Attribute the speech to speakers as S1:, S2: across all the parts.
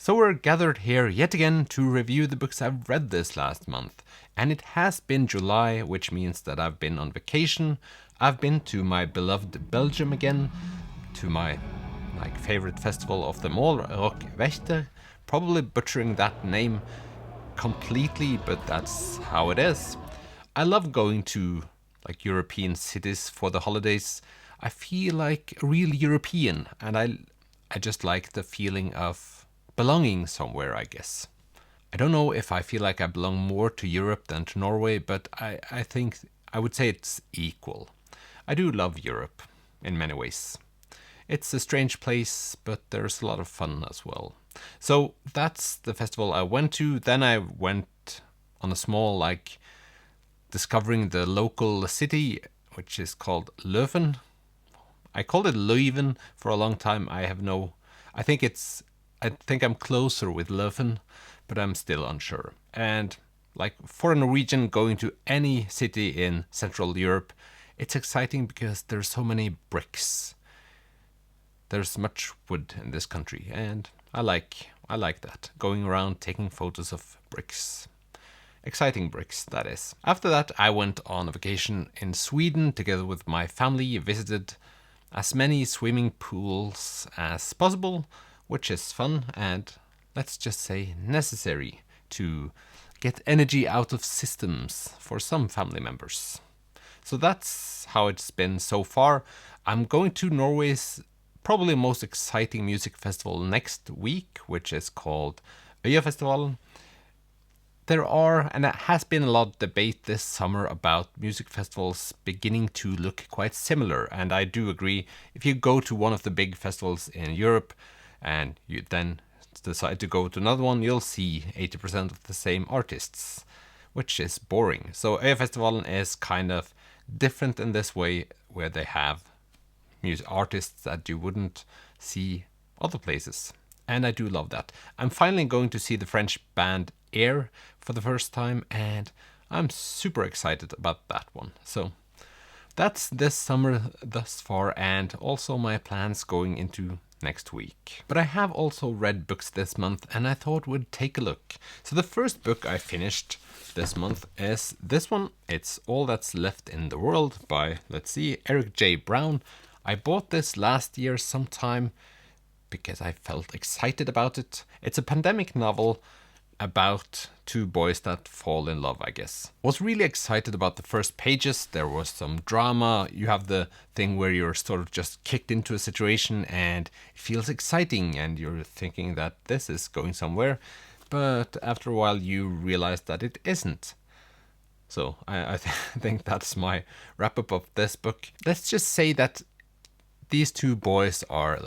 S1: So we're gathered here yet again to review the books I've read this last month. And it has been July, which means that I've been on vacation. I've been to my beloved Belgium again, to my favorite festival of them all, Rock Wächter. Probably butchering that name completely, but that's how it is. I love going to European cities for the holidays. I feel like a real European, and I just like the feeling of belonging somewhere, I guess. I don't know if I feel like I belong more to Europe than to Norway, but I think I would say it's equal. I do love Europe in many ways. It's a strange place, but there's a lot of fun as well. So that's the festival I went to. Then I went on a small, discovering the local city, which is called Leuven. I called it Leuven for a long time. I think I'm closer with Leuven, but I'm still unsure. And for a Norwegian going to any city in Central Europe, it's exciting because there's so many bricks. There's much wood in this country, and I like that. Going around taking photos of bricks. Exciting bricks, that is. After that, I went on a vacation in Sweden together with my family, visited as many swimming pools as possible, which is fun and, let's just say, necessary to get energy out of systems for some family members. So that's how it's been so far. I'm going to Norway's probably most exciting music festival next week, which is called Øyafestivalen. There are, and it has been a lot of debate this summer about music festivals beginning to look quite similar, and I do agree. If you go to one of the big festivals in Europe and you then decide to go to another one, you'll see 80% of the same artists, which is boring. So Øyafestivalen is kind of different in this way, where they have music artists that you wouldn't see other places. And I do love that. I'm finally going to see the French band Air for the first time, and I'm super excited about that one. So that's this summer thus far, and also my plans going into next week. But I have also read books this month, and I thought we'd take a look. So the first book I finished this month is this one. It's All That's Left in the World by, Eric J. Brown. I bought this last year sometime because I felt excited about it. It's a pandemic novel about two boys that fall in love, I guess. Was really excited about the first pages. There was some drama. You have the thing where you're sort of just kicked into a situation and it feels exciting and you're thinking that this is going somewhere. But after a while you realize that it isn't. So I think that's my wrap up of this book. Let's just say that these two boys are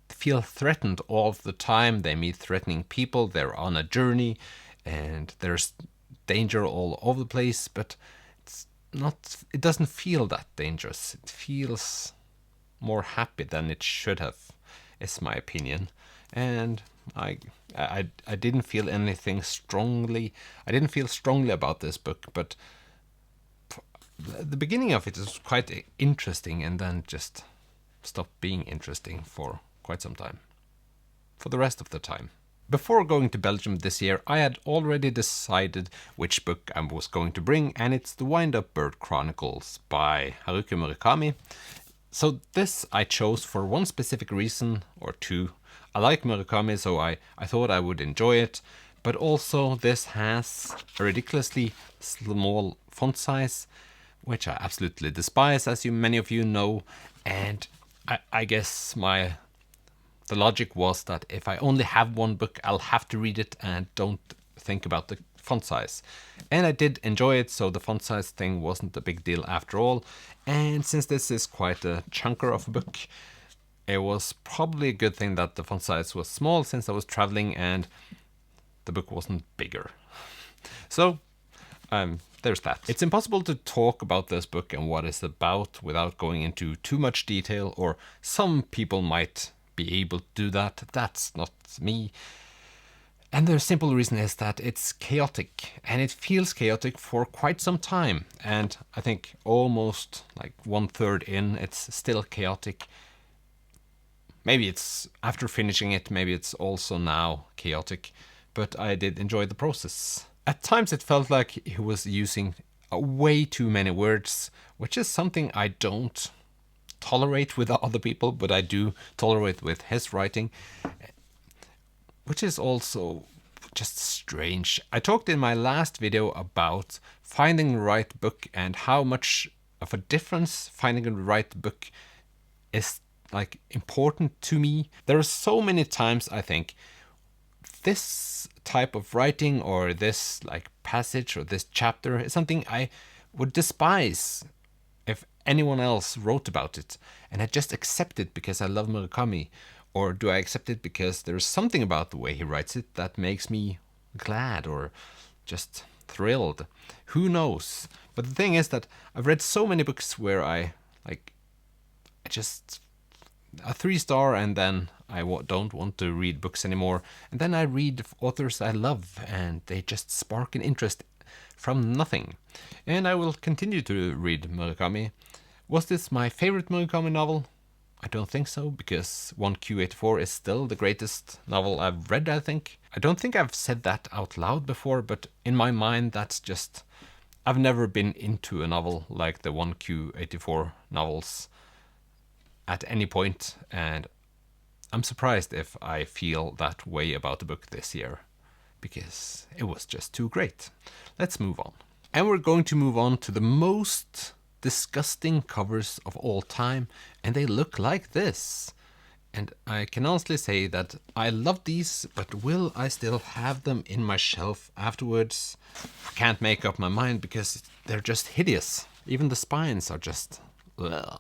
S1: feel threatened all of the time. They meet threatening people. They're on a journey and there's danger all over the place, but it doesn't feel that dangerous. It feels more happy than it should have, is my opinion. And I didn't feel anything strongly. I didn't feel strongly about this book, but the beginning of it is quite interesting and then just stopped being interesting for quite some time. For the rest of the time. Before going to Belgium this year, I had already decided which book I was going to bring, and it's The Wind-Up Bird Chronicles by Haruki Murakami. So this I chose for one specific reason, or two. I like Murakami, so I thought I would enjoy it, but also this has a ridiculously small font size, which I absolutely despise, as many of you know, and I guess the logic was that if I only have one book, I'll have to read it and don't think about the font size. And I did enjoy it, so the font size thing wasn't a big deal after all. And since this is quite a chunker of a book, it was probably a good thing that the font size was small, since I was traveling and the book wasn't bigger. So there's that. It's impossible to talk about this book and what it's about without going into too much detail, or some people might be able to do that. That's not me. And the simple reason is that it's chaotic, and it feels chaotic for quite some time. And I think almost 1/3 in, it's still chaotic. maybe it's after finishing it, maybe it's also now chaotic, but I did enjoy the process. At times it felt like he was using way too many words, which is something I don't tolerate with other people, but I do tolerate with his writing, which is also just strange. I talked in my last video about finding the right book and how much of a difference finding the right book is like important to me. There are so many times I think this type of writing or this like passage or this chapter is something I would despise if anyone else wrote about it, and I just accept it because I love Murakami. Or do I accept it because there's something about the way he writes it that makes me glad or just thrilled? Who knows? But the thing is that I've read so many books where I just a 3-star, and then I don't want to read books anymore. And then I read authors I love and they just spark an interest from nothing. And I will continue to read Murakami. Was this my favorite Murakami novel? I don't think so, because 1Q84 is still the greatest novel I've read, I think. I don't think I've said that out loud before, but in my mind that's just... I've never been into a novel like the 1Q84 novels at any point, and I'm surprised if I feel that way about the book this year, because it was just too great. Let's move on. And we're going to move on to the most disgusting covers of all time, and they look like this. And I can honestly say that I love these, but will I still have them in my shelf afterwards? I can't make up my mind because they're just hideous. Even the spines are just... ugh.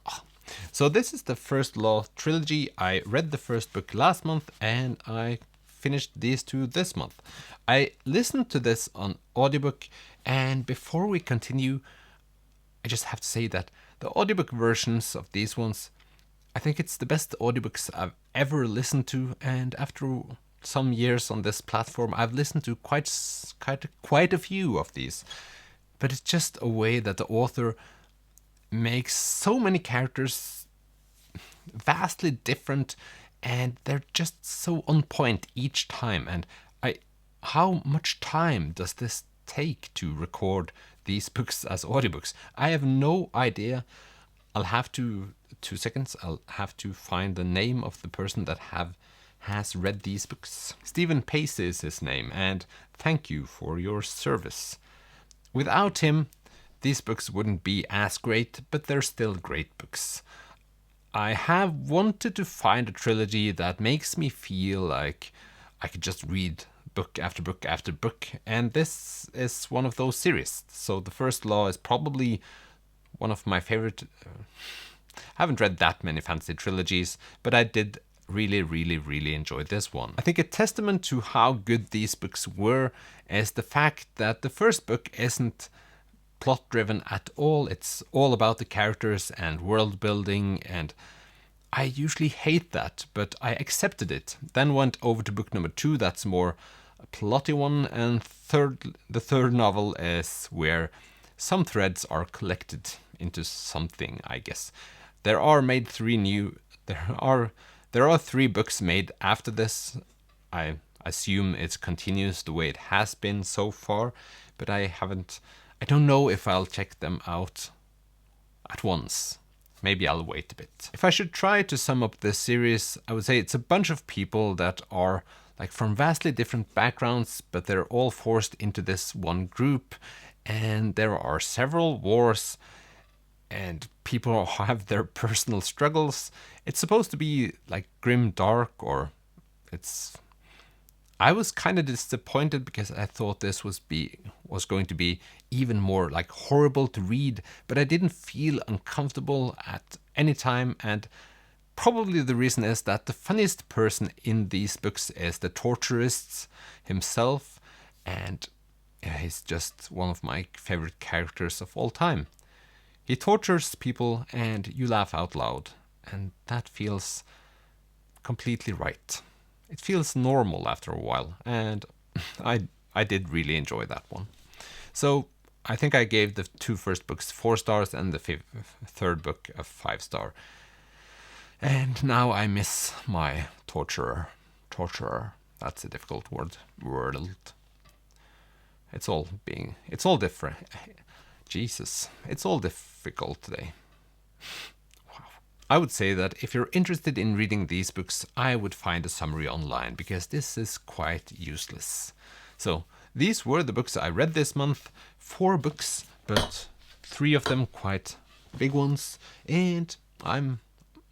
S1: So this is the First Law trilogy. I read the first book last month and I finished these two this month. I listened to this on audiobook, and before we continue, I just have to say that the audiobook versions of these ones, I think it's the best audiobooks I've ever listened to, and after some years on this platform, I've listened to quite a few of these. But it's just a way that the author makes so many characters vastly different, and they're just so on point each time. And how much time does this take to record these books as audiobooks? I have no idea. I'll have to 2 seconds. I'll have to find the name of the person that has read these books. Stephen Pace is his name, and thank you for your service. Without him, these books wouldn't be as great, but they're still great books. I have wanted to find a trilogy that makes me feel like I could just read book after book after book, and this is one of those series. So the First Law is probably one of my favorite. I haven't read that many fantasy trilogies, but I did really enjoy this one. I think a testament to how good these books were is the fact that the first book isn't plot driven at all. It's all about the characters and world building, and I usually hate that, but I accepted it. Then went over to book number 2, that's more a plotty one, and the third novel is where some threads are collected into something, I guess. There are 3 books made after this. I assume it continues the way it has been so far, but I don't know if I'll check them out at once. Maybe I'll wait a bit. If I should try to sum up this series, I would say it's a bunch of people that are like from vastly different backgrounds, but they're all forced into this one group, and there are several wars, and people have their personal struggles. It's supposed to be like grim dark, or I was kind of disappointed because I thought this was going to be even more like horrible to read, but I didn't feel uncomfortable at any time, and probably the reason is that the funniest person in these books is the torturist himself, and he's just one of my favorite characters of all time. He tortures people and you laugh out loud, and that feels completely right. It feels normal after a while, and I did really enjoy that one. So I think I gave the 2 first books 4 stars and the third book a 5-star. And now I miss my torturer. Torturer. That's a difficult word. It's all different. Jesus, it's all difficult today. Wow. I would say that if you're interested in reading these books, I would find a summary online because this is quite useless. So these were the books I read this month. 4 books, but 3 of them quite big ones, and I'm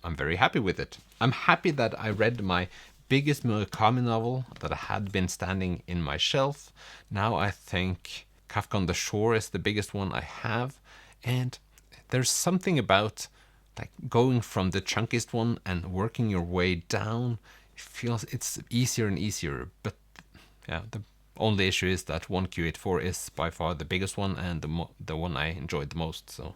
S1: very happy with it. I'm happy that I read my biggest Murakami novel that had been standing in my shelf. Now I think Kafka on the Shore is the biggest one I have, and there's something about like going from the chunkiest one and working your way down. It feels it's easier and easier, but yeah, the only issue is that 1Q84 is by far the biggest one and the one I enjoyed the most. So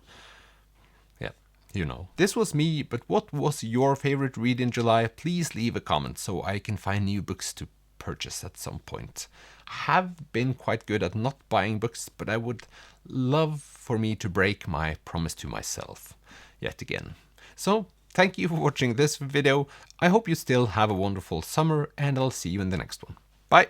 S1: yeah, you know. This was me, but what was your favorite read in July? Please leave a comment so I can find new books to purchase at some point. I have been quite good at not buying books, but I would love for me to break my promise to myself yet again. So thank you for watching this video. I hope you still have a wonderful summer, and I'll see you in the next one. Bye!